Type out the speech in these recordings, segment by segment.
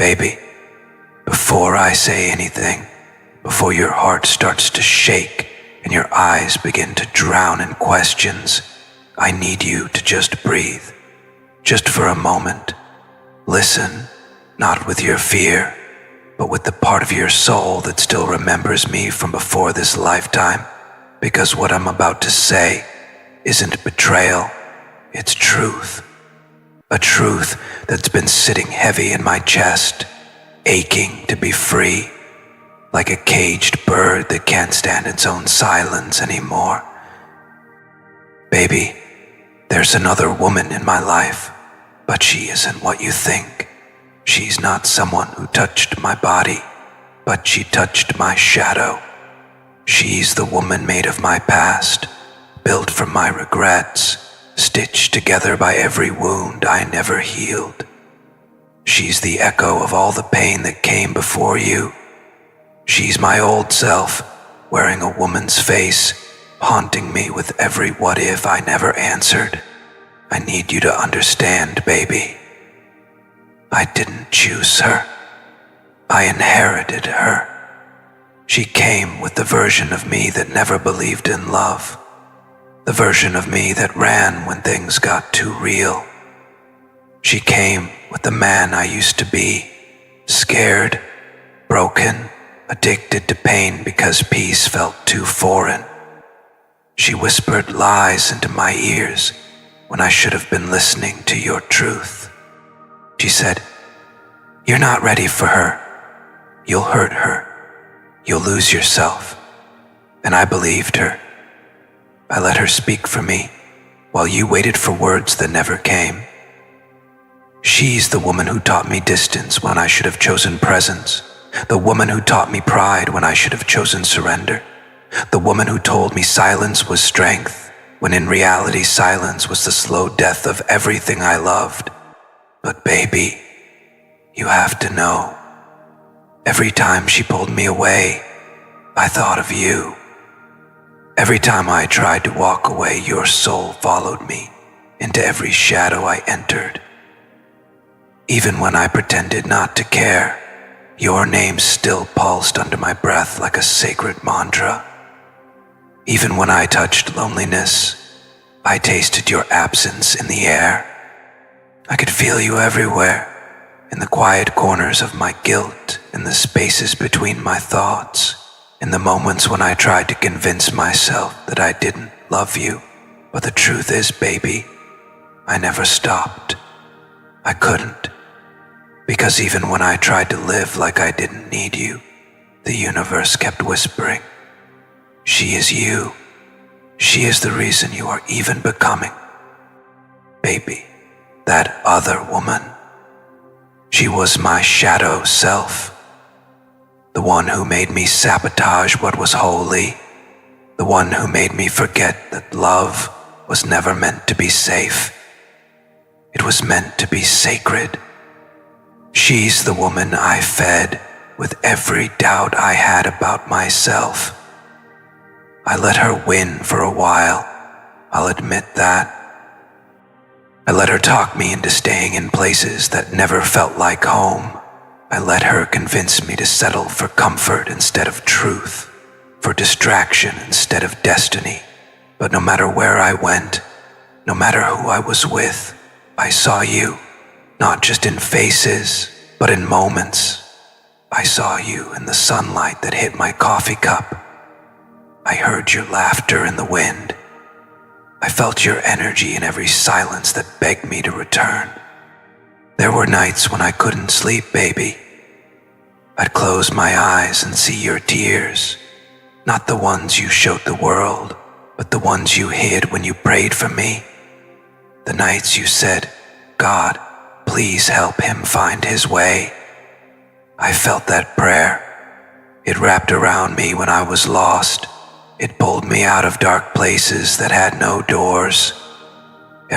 Baby, before I say anything, before your heart starts to shake and your eyes begin to drown in questions, I need you to just breathe. Just for a moment. Listen, not with your fear, but with the part of your soul that still remembers me from before this lifetime, because what I'm about to say isn't betrayal, it's truth. A truth that's been sitting heavy in my chest, aching to be free, like a caged bird that can't stand its own silence anymore. Baby, there's another woman in my life, but she isn't what you think. She's not someone who touched my body, but she touched my shadow. She's the woman made of my past, built from my regrets, stitched together by every wound I never healed. She's the echo of all the pain that came before you. She's my old self, wearing a woman's face, haunting me with every what if I never answered. I need you to understand, baby. I didn't choose her. I inherited her. She came with the version of me that never believed in love. The version of me that ran when things got too real. She came with the man I used to be, scared, broken, addicted to pain because peace felt too foreign. She whispered lies into my ears when I should have been listening to your truth. She said, "You're not ready for her. You'll hurt her. You'll lose yourself." And I believed her. I let her speak for me while you waited for words that never came. She's the woman who taught me distance when I should have chosen presence. The woman who taught me pride when I should have chosen surrender. The woman who told me silence was strength, when in reality silence was the slow death of everything I loved. But baby, you have to know, every time she pulled me away, I thought of you. Every time I tried to walk away, your soul followed me into every shadow I entered. Even when I pretended not to care, your name still pulsed under my breath like a sacred mantra. Even when I touched loneliness, I tasted your absence in the air. I could feel you everywhere, in the quiet corners of my guilt, in the spaces between my thoughts, in the moments when I tried to convince myself that I didn't love you. But the truth is, baby, I never stopped. I couldn't. Because even when I tried to live like I didn't need you, the universe kept whispering, "She is you. She is the reason you are even becoming." Baby, that other woman. She was my shadow self. The one who made me sabotage what was holy. The one who made me forget that love was never meant to be safe. It was meant to be sacred. She's the woman I fed with every doubt I had about myself. I let her win for a while, I'll admit that. I let her talk me into staying in places that never felt like home. I let her convince me to settle for comfort instead of truth, for distraction instead of destiny. But no matter where I went, no matter who I was with, I saw you. Not just in faces, but in moments. I saw you in the sunlight that hit my coffee cup. I heard your laughter in the wind. I felt your energy in every silence that begged me to return. There were nights when I couldn't sleep, baby. I'd close my eyes and see your tears, not the ones you showed the world, but the ones you hid when you prayed for me. The nights you said, "God, please help him find his way." I felt that prayer. It wrapped around me when I was lost. It pulled me out of dark places that had no doors.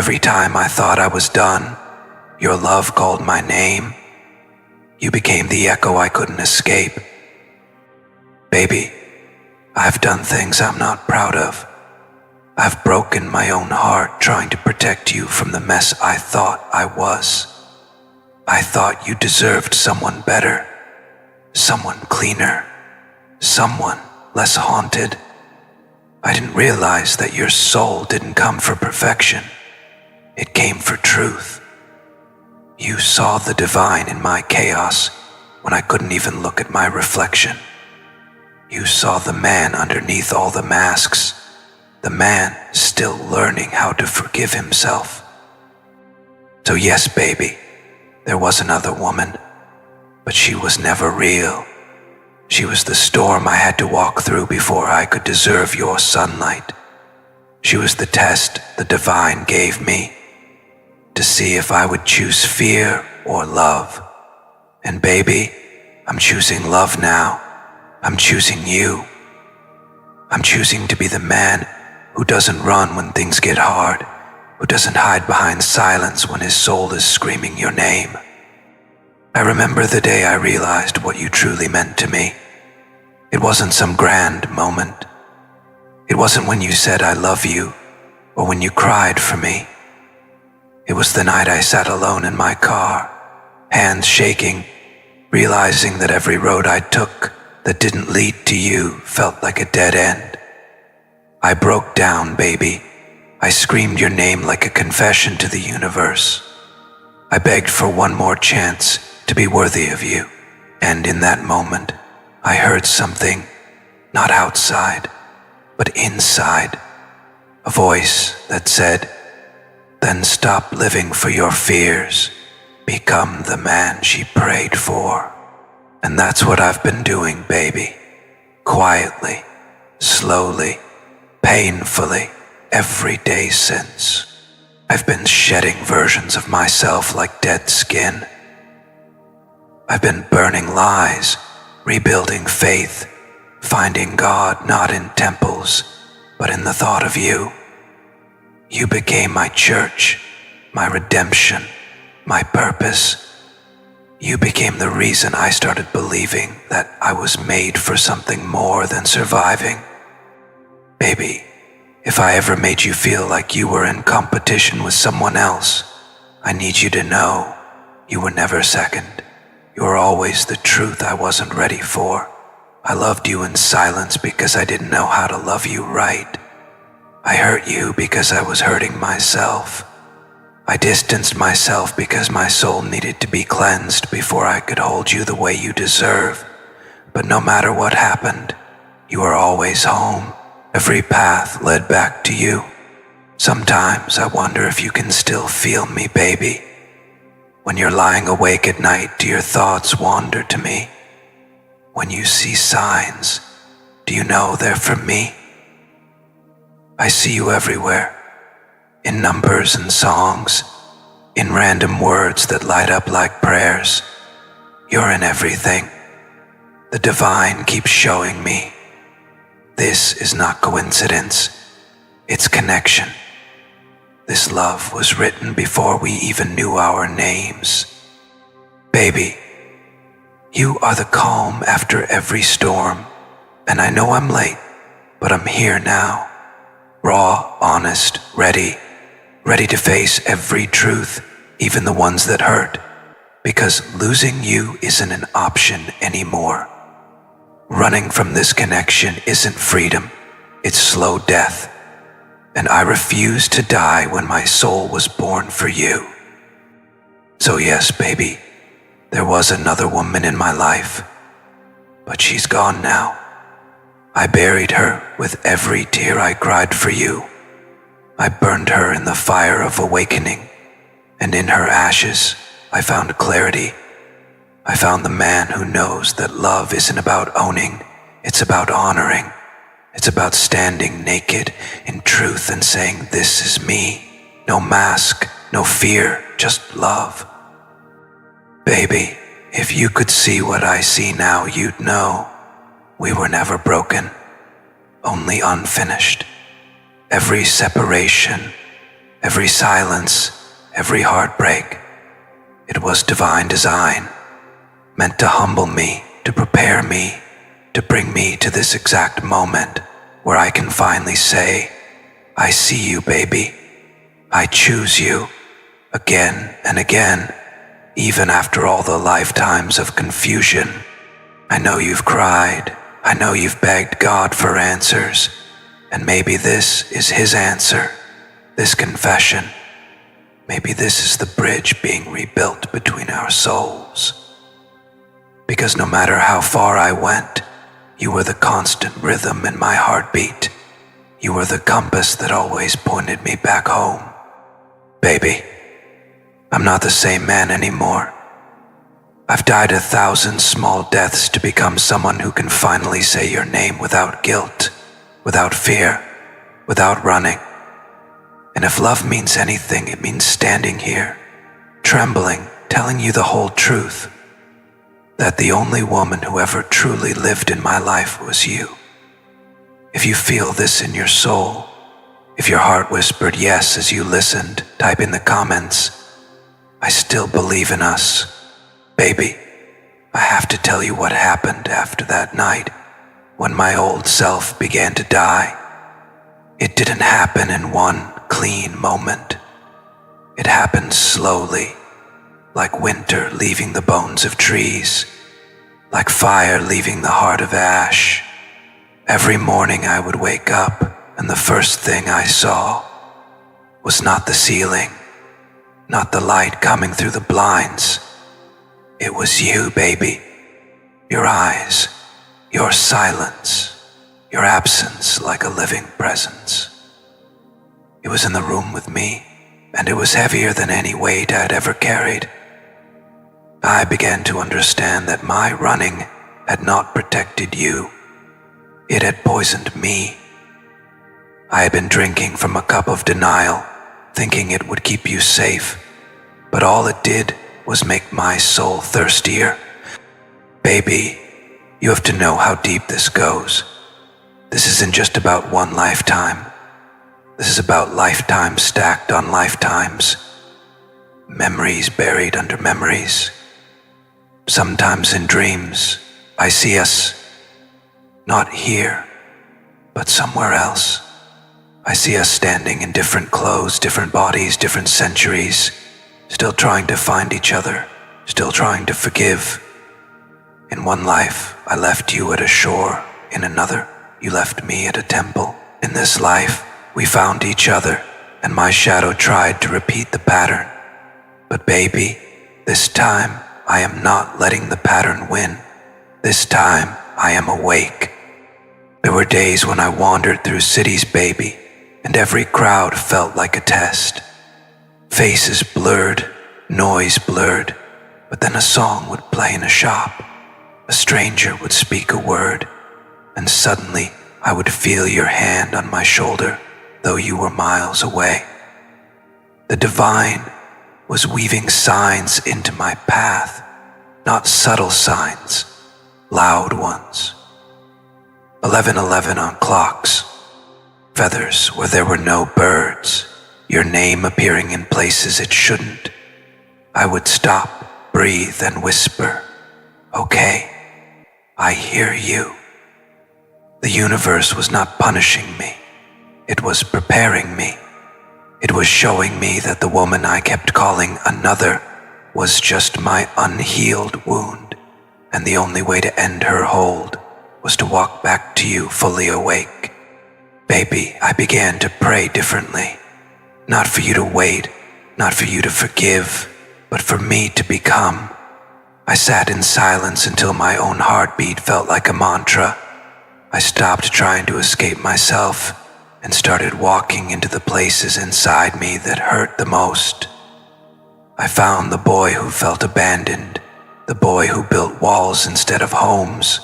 Every time I thought I was done, your love called my name. You became the echo I couldn't escape. Baby, I've done things I'm not proud of. I've broken my own heart trying to protect you from the mess I thought I was. I thought you deserved someone better, someone cleaner, someone less haunted. I didn't realize that your soul didn't come for perfection. It came for truth. You saw the divine in my chaos when I couldn't even look at my reflection. You saw the man underneath all the masks, the man still learning how to forgive himself. So yes, baby, there was another woman, but she was never real. She was the storm I had to walk through before I could deserve your sunlight. She was the test the divine gave me to see if I would choose fear or love. And baby, I'm choosing love now. I'm choosing you. I'm choosing to be the man who doesn't run when things get hard, who doesn't hide behind silence when his soul is screaming your name. I remember the day I realized what you truly meant to me. It wasn't some grand moment. It wasn't when you said I love you or when you cried for me. It was the night I sat alone in my car, hands shaking, realizing that every road I took that didn't lead to you felt like a dead end. I broke down, baby. I screamed your name like a confession to the universe. I begged for one more chance to be worthy of you. And in that moment, I heard something, not outside, but inside. A voice that said, "Then stop living for your fears. Become the man she prayed for." And that's what I've been doing, baby. Quietly, slowly, painfully, every day since. I've been shedding versions of myself like dead skin. I've been burning lies, rebuilding faith, finding God not in temples, but in the thought of you. You became my church, my redemption, my purpose. You became the reason I started believing that I was made for something more than surviving. Baby, if I ever made you feel like you were in competition with someone else, I need you to know you were never second. You were always the truth I wasn't ready for. I loved you in silence because I didn't know how to love you right. I hurt you because I was hurting myself. I distanced myself because my soul needed to be cleansed before I could hold you the way you deserve. But no matter what happened, you were always home. Every path led back to you. Sometimes I wonder if you can still feel me, baby. When you're lying awake at night, do your thoughts wander to me? When you see signs, do you know they're from me? I see you everywhere, in numbers and songs, in random words that light up like prayers. You're in everything. The divine keeps showing me. This is not coincidence, it's connection. This love was written before we even knew our names. Baby, you are the calm after every storm, and I know I'm late, but I'm here now. Raw, honest, ready to face every truth, even the ones that hurt, because losing you isn't an option anymore. Running from this connection isn't freedom, it's slow death. And I refuse to die when my soul was born for you. So yes, baby, there was another woman in my life, but she's gone now. I buried her with every tear I cried for you. I burned her in the fire of awakening, and in her ashes, I found clarity. I found the man who knows that love isn't about owning, it's about honoring. It's about standing naked in truth and saying, "This is me." No mask, no fear, just love. Baby, if you could see what I see now, you'd know we were never broken, only unfinished. Every separation, every silence, every heartbreak, it was divine design, meant to humble me, to prepare me, to bring me to this exact moment where I can finally say, "I see you, baby. I choose you," again and again, even after all the lifetimes of confusion. I know you've cried, I know you've begged God for answers, and maybe this is his answer, this confession. Maybe this is the bridge being rebuilt between our souls. Because no matter how far I went, you were the constant rhythm in my heartbeat. You were the compass that always pointed me back home. Baby, I'm not the same man anymore. I've died 1,000 small deaths to become someone who can finally say your name without guilt, without fear, without running. And if love means anything, it means standing here, trembling, telling you the whole truth, that the only woman who ever truly lived in my life was you. If you feel this in your soul, if your heart whispered yes as you listened, type in the comments, I still believe in us. Baby, I have to tell you what happened after that night when my old self began to die. It didn't happen in one clean moment. It happened slowly, like winter leaving the bones of trees, like fire leaving the heart of ash. Every morning I would wake up, and the first thing I saw was not the ceiling, not the light coming through the blinds. It was you, baby. Your eyes, your silence, your absence like a living presence. It was in the room with me, and it was heavier than any weight I'd ever carried. I began to understand that my running had not protected you. It had poisoned me. I had been drinking from a cup of denial, thinking it would keep you safe, but all it did was make my soul thirstier. Baby, you have to know how deep this goes. This isn't just about one lifetime. This is about lifetimes stacked on lifetimes. Memories buried under memories. Sometimes in dreams, I see us not here, but somewhere else. I see us standing in different clothes, different bodies, different centuries, still trying to find each other, still trying to forgive. In one life, I left you at a shore. In another, you left me at a temple. In this life, we found each other, and my shadow tried to repeat the pattern. But baby, this time, I am not letting the pattern win. This time, I am awake. There were days when I wandered through cities, baby, and every crowd felt like a test. Faces blurred, noise blurred, but then a song would play in a shop. A stranger would speak a word, and suddenly I would feel your hand on my shoulder, though you were miles away. The divine was weaving signs into my path, not subtle signs, loud ones. 11:11 on clocks, feathers where there were no birds, your name appearing in places it shouldn't. I would stop, breathe, and whisper, okay, I hear you. The universe was not punishing me. It was preparing me. It was showing me that the woman I kept calling another was just my unhealed wound, and the only way to end her hold was to walk back to you fully awake. Baby, I began to pray differently. Not for you to wait, not for you to forgive, but for me to become. I sat in silence until my own heartbeat felt like a mantra. I stopped trying to escape myself and started walking into the places inside me that hurt the most. I found the boy who felt abandoned, the boy who built walls instead of homes,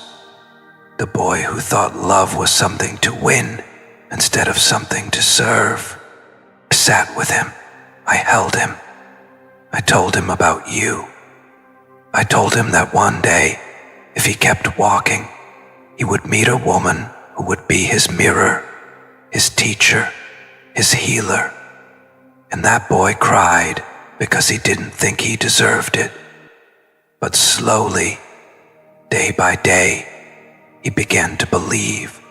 the boy who thought love was something to win instead of something to serve. I sat with him. I held him. I told him about you. I told him that one day, if he kept walking, he would meet a woman who would be his mirror, his teacher, his healer. And that boy cried because he didn't think he deserved it. But slowly, day by day, he began to believe.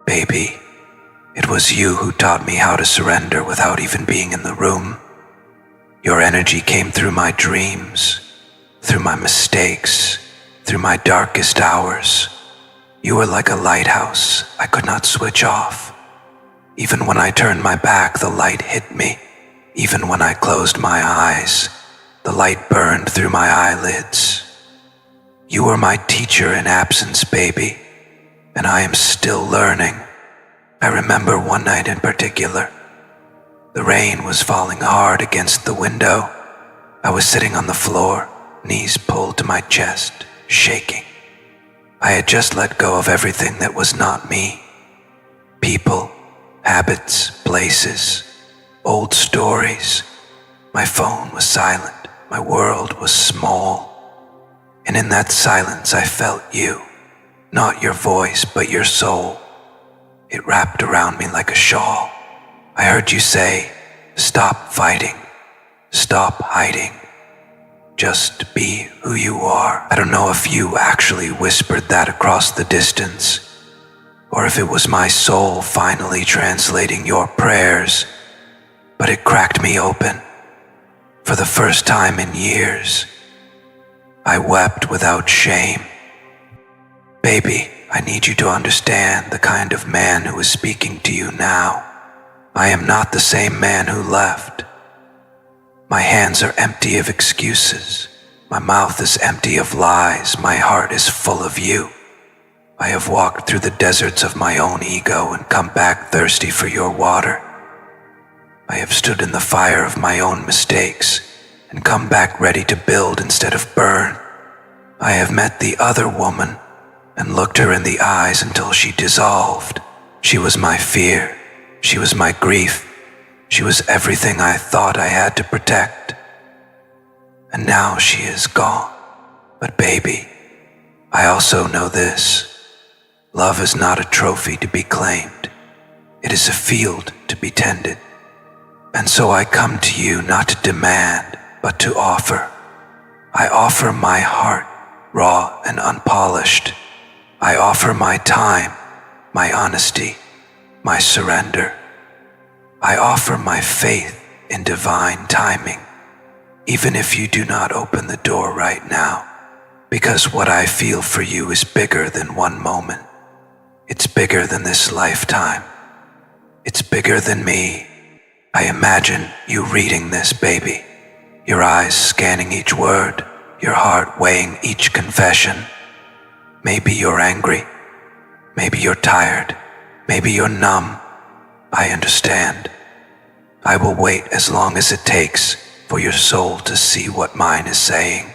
Baby, it was you who taught me how to surrender without even being in the room. Your energy came through my dreams, through my mistakes, through my darkest hours. You were like a lighthouse I could not switch off. Even when I turned my back, the light hit me. Even when I closed my eyes, the light burned through my eyelids. You were my teacher in absence, baby, and I am still learning. I remember one night in particular. The rain was falling hard against the window. I was sitting on the floor, knees pulled to my chest, shaking. I had just let go of everything that was not me. People, habits, places, old stories. My phone was silent. My world was small. And in that silence I felt you. Not your voice, but your soul. It wrapped around me like a shawl. I heard you say, stop fighting. Stop hiding. Just be who you are. I don't know if you actually whispered that across the distance, or if it was my soul finally translating your prayers, but it cracked me open. For the first time in years, I wept without shame. Baby, I need you to understand the kind of man who is speaking to you now. I am not the same man who left. My hands are empty of excuses. My mouth is empty of lies. My heart is full of you. I have walked through the deserts of my own ego and come back thirsty for your water. I have stood in the fire of my own mistakes and come back ready to build instead of burn. I have met the other woman and looked her in the eyes until she dissolved. She was my fear. She was my grief. She was everything I thought I had to protect. And now she is gone. But baby, I also know this. Love is not a trophy to be claimed. It is a field to be tended. And so I come to you not to demand, but to offer. I offer my heart, raw and unpolished. I offer my time, my honesty, my surrender. I offer my faith in divine timing, even if you do not open the door right now, because what I feel for you is bigger than one moment. It's bigger than this lifetime. It's bigger than me. I imagine you reading this, baby, your eyes scanning each word, your heart weighing each confession. Maybe you're angry. Maybe you're tired. Maybe you're numb. I understand. I will wait as long as it takes for your soul to see what mine is saying.